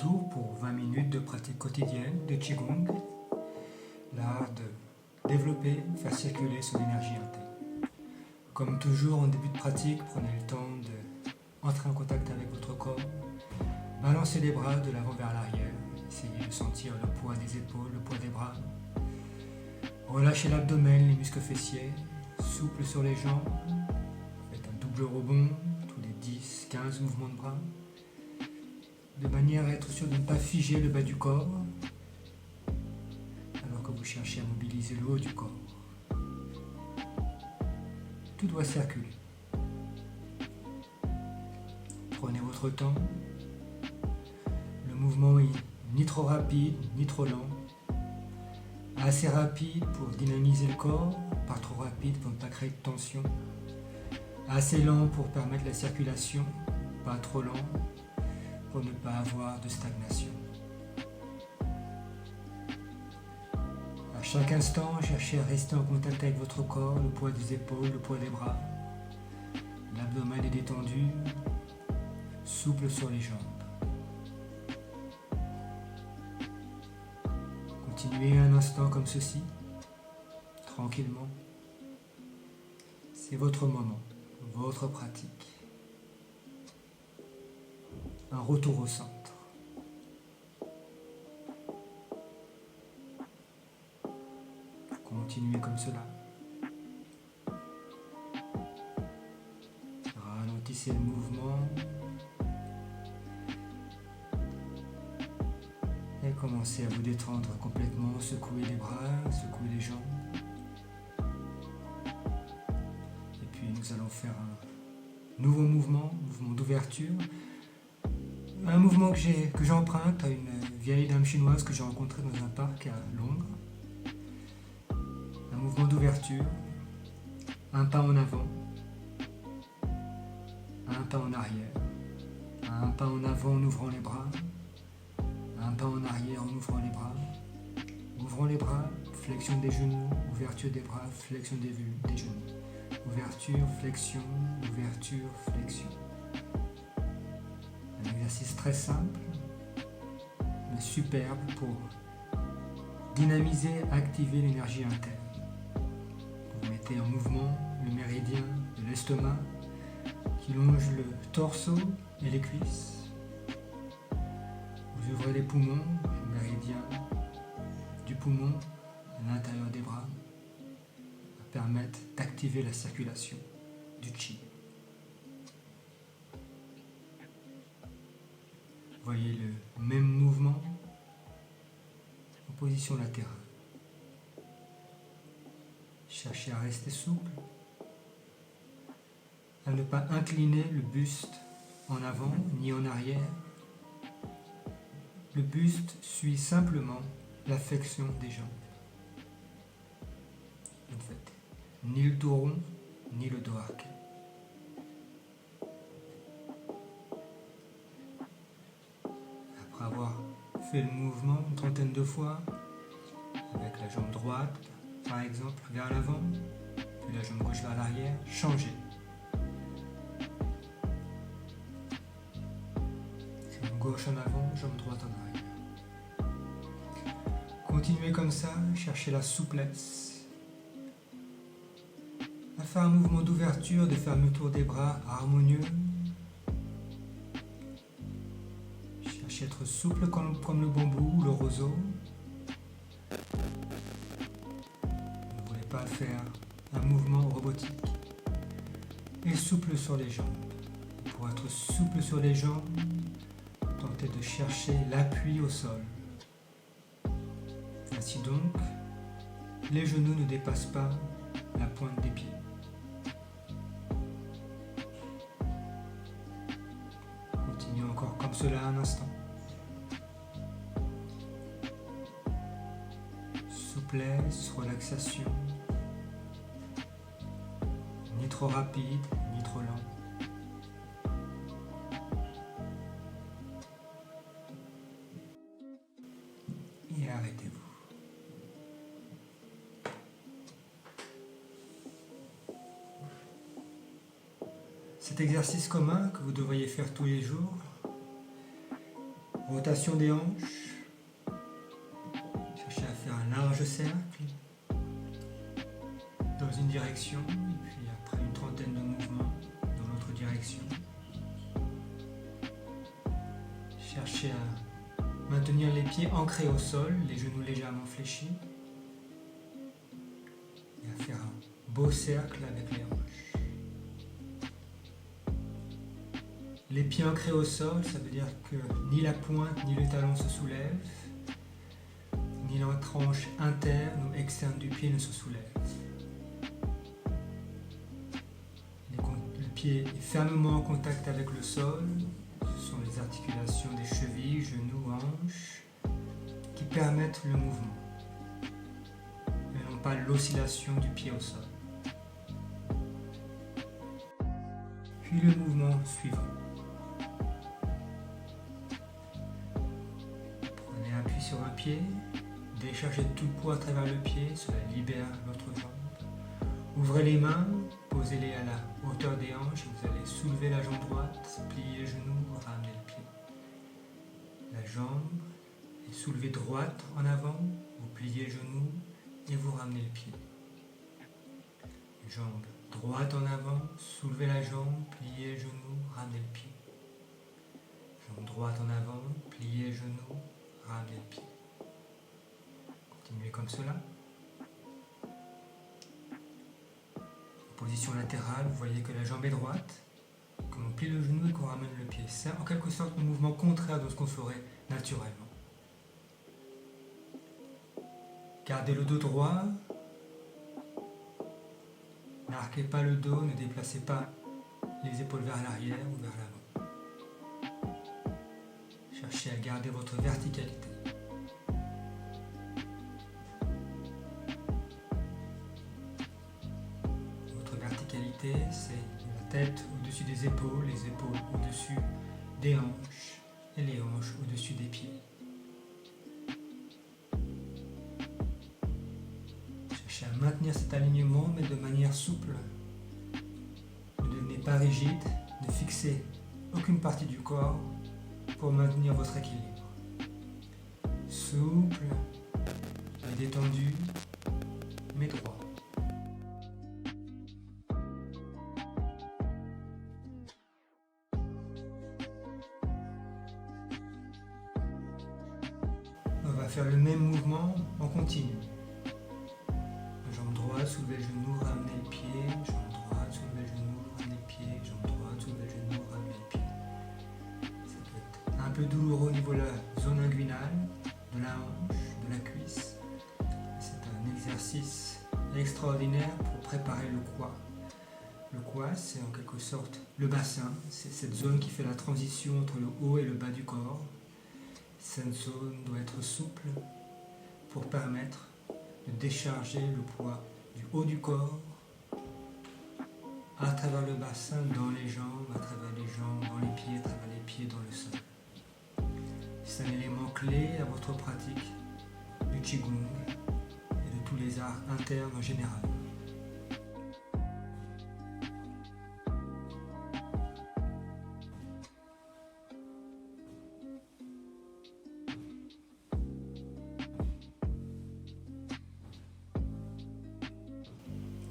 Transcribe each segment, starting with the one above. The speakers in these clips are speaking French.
retour pour 20 minutes de pratique quotidienne de Qigong, l'art de développer, faire circuler son énergie interne. Comme toujours en début de pratique, prenez le temps d'entrer en contact avec votre corps, balancez les bras de l'avant vers l'arrière, essayez de sentir le poids des épaules, le poids des bras, relâchez l'abdomen, les muscles fessiers, souple sur les jambes, faites un double rebond tous les 10-15 mouvements de bras, de manière à être sûr de ne pas figer le bas du corps alors que vous cherchez à mobiliser le haut du corps. Tout doit circuler. Prenez votre temps. Le mouvement est ni trop rapide ni trop lent. Assez rapide pour dynamiser le corps, pas trop rapide pour ne pas créer de tension. Assez lent pour permettre la circulation, pas trop lent pour ne pas avoir de stagnation. À chaque instant, cherchez à rester en contact avec votre corps, le poids des épaules, le poids des bras. L'abdomen est détendu, souple sur les jambes. Continuez un instant comme ceci, tranquillement. C'est votre moment, votre pratique. Un retour au centre. Continuez comme cela. Ralentissez le mouvement. Et commencez à vous détendre complètement, secouez les bras, secouez les jambes. Et puis nous allons faire un nouveau mouvement d'ouverture. Un mouvement que j'emprunte à une vieille dame chinoise que j'ai rencontrée dans un parc à Londres. Un mouvement d'ouverture, un pas en avant, un pas en arrière, un pas en avant en ouvrant les bras, un pas en arrière en ouvrant les bras, ouvrant les bras, flexion des genoux, ouverture des bras, flexion des genoux, ouverture, flexion, flexion. Un exercice très simple, mais superbe pour dynamiser, activer l'énergie interne. Vous mettez en mouvement le méridien de l'estomac qui longe le torse et les cuisses. Vous ouvrez les poumons, le méridien du poumon à l'intérieur des bras, va permettre d'activer la circulation du Qi. Voyez le même mouvement en position latérale. Cherchez à rester souple, à ne pas incliner le buste en avant ni en arrière. Le buste suit simplement la flexion des jambes. Ne faites ni le dos rond, ni le dos arqué. Après avoir fait le mouvement une trentaine de fois, avec la jambe droite, par exemple, vers l'avant, puis la jambe gauche vers l'arrière, changez. Jambe gauche en avant, jambe droite en arrière. Continuez comme ça, cherchez la souplesse. À faire un mouvement d'ouverture, de fermeture des bras harmonieux. Cherchez à être souple comme le bambou ou le roseau. Ne voulez pas faire un mouvement robotique. Et souple sur les jambes. Pour être souple sur les jambes, tentez de chercher l'appui au sol. Ainsi donc, les genoux ne dépassent pas la pointe des pieds. Continuez encore comme cela un instant. Souplesse, relaxation. Ni trop rapide, ni trop lent. Et arrêtez-vous. Cet exercice commun que vous devriez faire tous les jours Rotation des hanches. Cherchez à faire un large cercle dans une direction, et puis après une trentaine de mouvements dans l'autre direction. Cherchez à maintenir les pieds ancrés au sol, les genoux légèrement fléchis, et à faire un beau cercle avec les hanches. Les pieds ancrés au sol, ça veut dire que ni la pointe ni le talon se soulèvent, ni la tranche interne ou externe du pied ne se soulève. Le pied est fermement en contact avec le sol. Ce sont les articulations des chevilles, genoux, hanches qui permettent le mouvement, mais non pas l'oscillation du pied au sol. Puis le mouvement suivant. Prenez appui sur un pied, déchargez tout le poids à travers le pied, cela libère l'autre jambe. Ouvrez les mains, posez-les à la hauteur des hanches, vous allez soulever la jambe droite, plier les genoux, ramener le pied. La jambe est soulevée droite en avant, vous pliez les genoux et vous ramenez le pied. Jambe droite en avant, soulevez la jambe, pliez les genoux, ramenez le pied. Jambe droite en avant, pliez les genoux, ramenez le pied. Continuez comme cela. Position latérale, vous voyez que la jambe est droite, que l'on plie le genou et qu'on ramène le pied. C'est en quelque sorte un mouvement contraire de ce qu'on ferait naturellement. Gardez le dos droit, n'arquez pas le dos, ne déplacez pas les épaules vers l'arrière ou vers l'avant. Cherchez à garder votre verticalité. C'est la tête au-dessus des épaules, les épaules au-dessus des hanches et les hanches au-dessus des pieds. Cherchez à maintenir cet alignement mais de manière souple. Ne devenez pas rigide, ne fixez aucune partie du corps pour maintenir votre équilibre. Souple et détendu mais droit. On va faire le même mouvement en continu. Jambe droite, soulevez le genou, ramenez le pied. Jambe droite, soulevez le genou, ramenez le pied. Jambe droite, soulevez le genou, ramenez le pied. Ça peut être un peu douloureux au niveau de la zone inguinale, de la hanche, de la cuisse. C'est un exercice extraordinaire pour préparer le quad. Le quad, c'est en quelque sorte le bassin. C'est cette zone qui fait la transition entre le haut et le bas du corps. Cette zone doit être souple pour permettre de décharger le poids du haut du corps à travers le bassin, dans les jambes, à travers les jambes, dans les pieds, à travers les pieds, dans le sol. C'est un élément clé à votre pratique du Qigong et de tous les arts internes en général.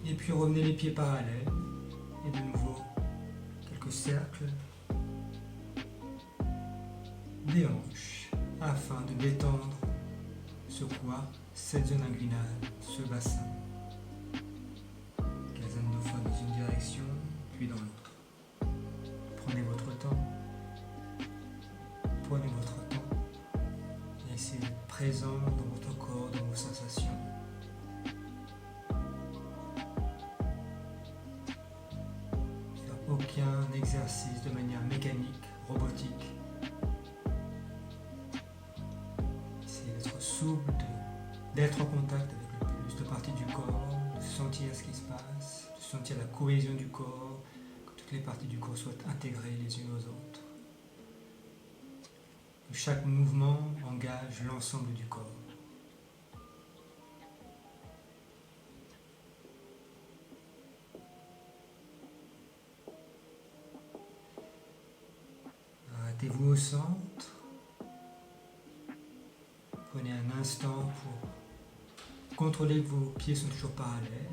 Et puis revenez les pieds parallèles et de nouveau quelques cercles des hanches afin de détendre ce quad, cette zone inguinale, ce bassin. Quinzaine de fois dans une direction puis dans l'autre. Prenez votre temps et essayez d'être présent dans votre corps, dans vos sensations. Aucun exercice de manière mécanique, robotique. Essayez d'être souple, d'être en contact avec le plus de parties du corps, de sentir ce qui se passe, de sentir la cohésion du corps, que toutes les parties du corps soient intégrées les unes aux autres. Que chaque mouvement engage l'ensemble du corps. Arrêtez-vous au centre, Prenez un instant pour contrôler que vos pieds sont toujours parallèles.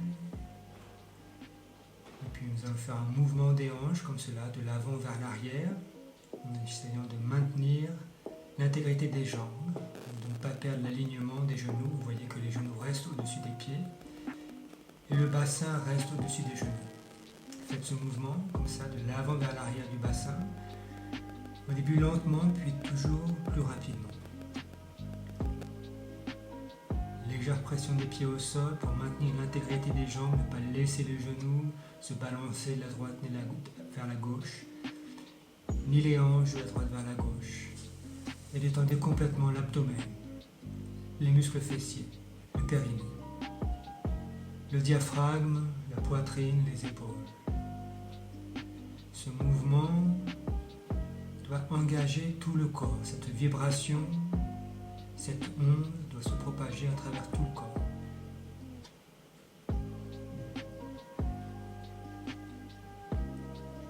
Et puis nous allons faire un mouvement des hanches comme cela, de l'avant vers l'arrière, en essayant de maintenir l'intégrité des jambes, de ne pas perdre l'alignement des genoux. Vous voyez que les genoux restent au-dessus des pieds et le bassin reste au-dessus des genoux. Faites ce mouvement comme ça, de l'avant vers l'arrière du bassin, au début lentement, puis toujours plus rapidement. Légère pression des pieds au sol pour maintenir l'intégrité des jambes, ne pas laisser les genoux se balancer de la droite ni vers la gauche, ni les hanches de la droite vers la gauche. Et détendez complètement l'abdomen, les muscles fessiers, le périnée, le diaphragme, la poitrine, les épaules. Ce mouvement doit engager tout le corps. Cette vibration, cette onde doit se propager à travers tout le corps.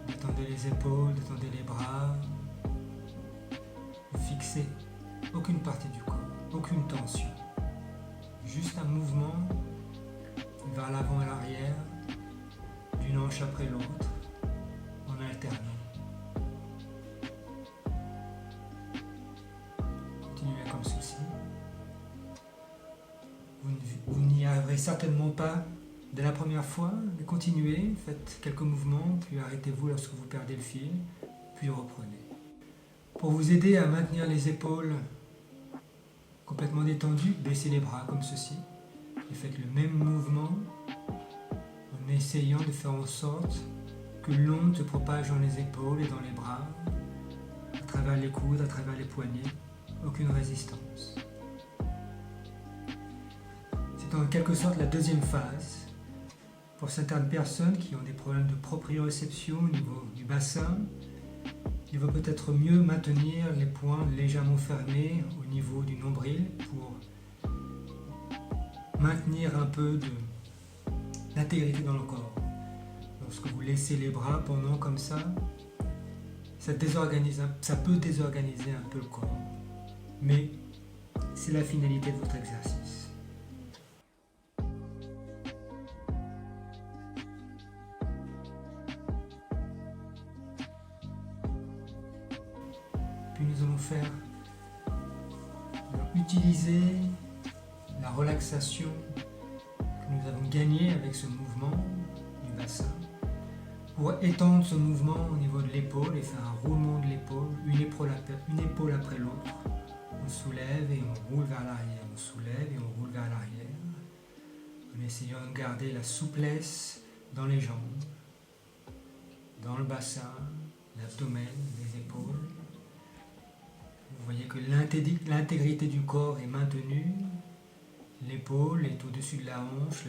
Détendez les épaules, détendez les bras. Ne fixez aucune partie du corps, aucune tension. Juste un mouvement vers l'avant et l'arrière, d'une hanche après l'autre, en alternant. Continuez comme ceci. Vous n'y arriverez certainement pas dès la première fois, mais continuez, faites quelques mouvements, puis arrêtez-vous lorsque vous perdez le fil, puis reprenez. Pour vous aider à maintenir les épaules complètement détendues, baissez les bras comme ceci, et faites le même mouvement en essayant de faire en sorte que l'onde se propage dans les épaules et dans les bras, à travers les coudes, à travers les poignets, aucune résistance. C'est en quelque sorte la deuxième phase. Pour certaines personnes qui ont des problèmes de proprioception au niveau du bassin, il vaut peut-être mieux maintenir les poings légèrement fermés au niveau du nombril pour maintenir un peu d'intégrité dans le corps. Lorsque vous laissez les bras pendant comme ça peut désorganiser un peu le corps. Mais c'est la finalité de votre exercice. Puis nous allons utiliser la relaxation que nous avons gagnée avec ce mouvement du bassin pour étendre ce mouvement au niveau de l'épaule et faire un roulement de l'épaule, une épaule après l'autre. On soulève et on roule vers l'arrière, on soulève et on roule vers l'arrière, en essayant de garder la souplesse dans les jambes, dans le bassin, l'abdomen, les épaules. Vous voyez que l'intégrité du corps est maintenue, l'épaule est au-dessus de la hanche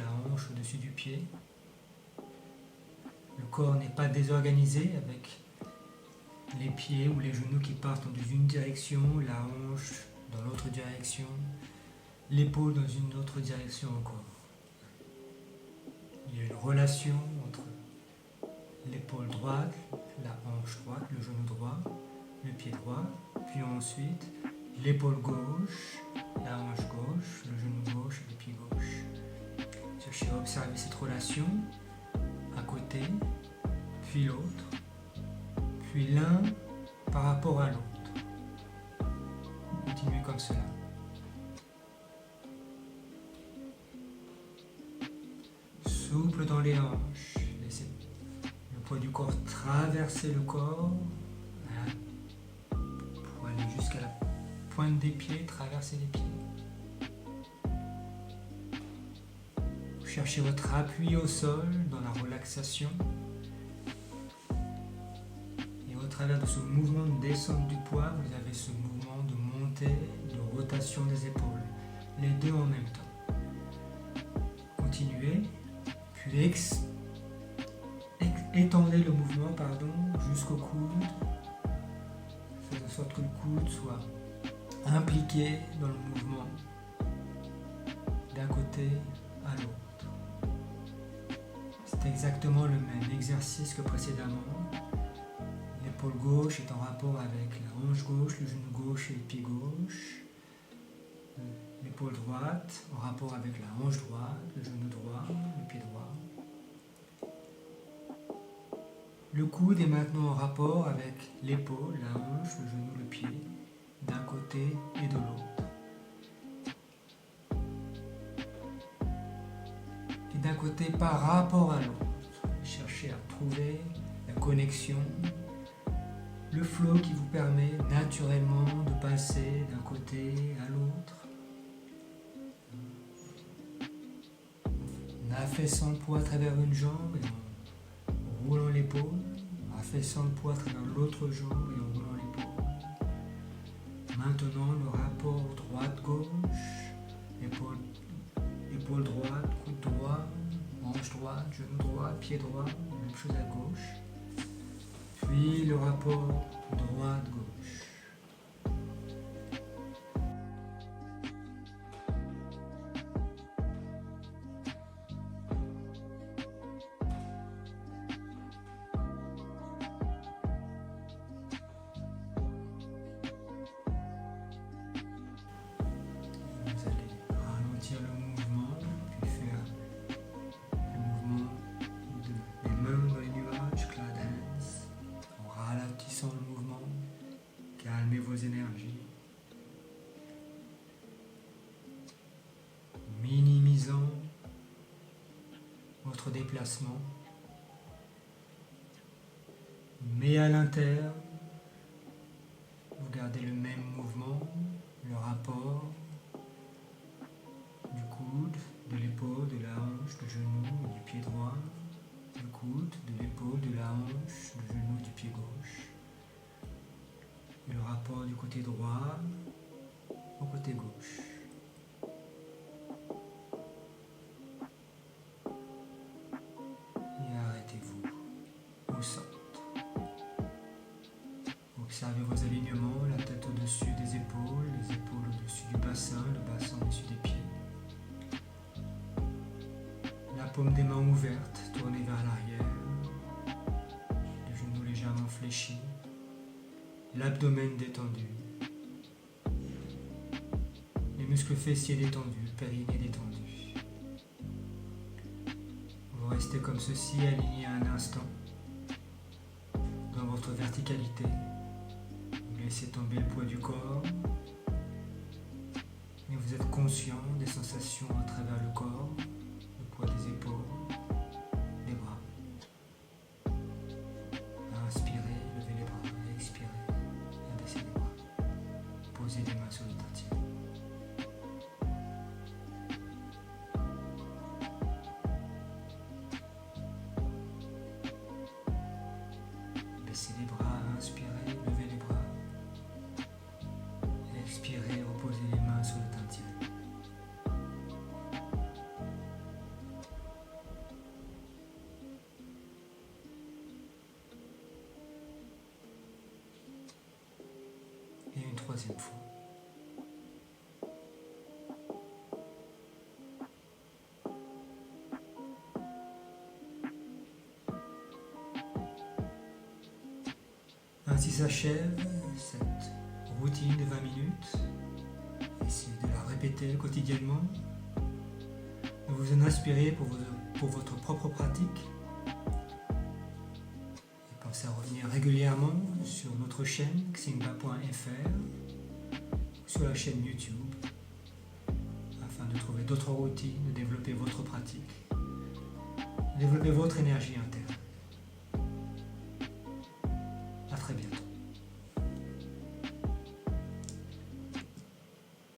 au-dessus du pied. Le corps n'est pas désorganisé avec les pieds ou les genoux qui partent dans une direction, la hanche dans l'autre direction, l'épaule dans une autre direction encore. Il y a une relation entre l'épaule droite, la hanche droite, le genou droit, le pied droit, puis ensuite l'épaule gauche, la hanche gauche, le genou gauche et le pied gauche. Cherchez à observer cette relation à côté, puis l'autre, puis l'un par rapport à l'autre. Continuez comme cela. Souple dans les hanches, laissez le poids du corps traverser le corps pour aller jusqu'à la pointe des pieds, traverser les pieds. Vous cherchez votre appui au sol dans la relaxation. Et au travers de ce mouvement de descente du poids, vous avez ce mouvement de montée, de rotation des épaules. Les deux en même temps. Continuez, puis étendez le mouvement jusqu'au coude. Faites en sorte que le coude soit impliqué dans le mouvement d'un côté à l'autre. C'est exactement le même exercice que précédemment. L'épaule gauche est en rapport avec la hanche gauche, le genou gauche et le pied gauche. l'épaule droite en rapport avec la hanche droite, le genou droit, le pied droit. Le coude est maintenant en rapport avec l'épaule, la hanche, le genou, le pied, d'un côté et de l'autre. Et d'un côté par rapport à l'autre. Cherchez à trouver la connexion, le flow qui vous permet naturellement de passer d'un côté à l'autre. En affaissant le poids à travers une jambe et en roulant l'épaule, en affaissant le poids à travers l'autre jambe et en roulant l'épaule. Maintenant le rapport droite-gauche, épaule droite, coude droit, hanche droite, genou droit, pied droit, même chose à gauche. Puis le rapport droite-gauche. Vous allez ralentir le mouvement, puis faire le mouvement des mains dans les nuages, clap hands, en ralentissant le mouvement, calmez vos énergies, minimisant votre déplacement, mais à l'interne, vous gardez le même mouvement, le rapport du coude, de l'épaule, de la hanche, du genou et du pied droit, du coude, de l'épaule, de la hanche, du genou, du pied gauche. Et le rapport du côté droit au côté gauche. Et arrêtez-vous au centre. Observez vos alignements, la tête au-dessus des épaules, les épaules au-dessus du bassin, le bassin au-dessus des pieds. La paume des mains ouverte, tournée vers l'arrière, les genoux légèrement fléchis, l'abdomen détendu, les muscles fessiers détendus, le périnée détendu. Vous restez comme ceci, aligné un instant, dans votre verticalité. Vous laissez tomber le poids du corps, et vous êtes conscient des sensations à travers le corps, le poids des épaules, des bras. Inspirez, levez les bras, expirez, abaissez les bras. Posez les mains sur le tartier. Baissez les bras, inspirez, levez les bras. Expirez, reposez les mains sur le tartier. Et une troisième fois. Ainsi s'achève cette routine de 20 minutes. Essayez de la répéter quotidiennement. De vous en inspirer pour votre propre pratique. Et pensez à revenir régulièrement sur notre chaîne xingba.fr ou sur la chaîne YouTube afin de trouver d'autres routines, de développer votre pratique, de développer votre énergie interne.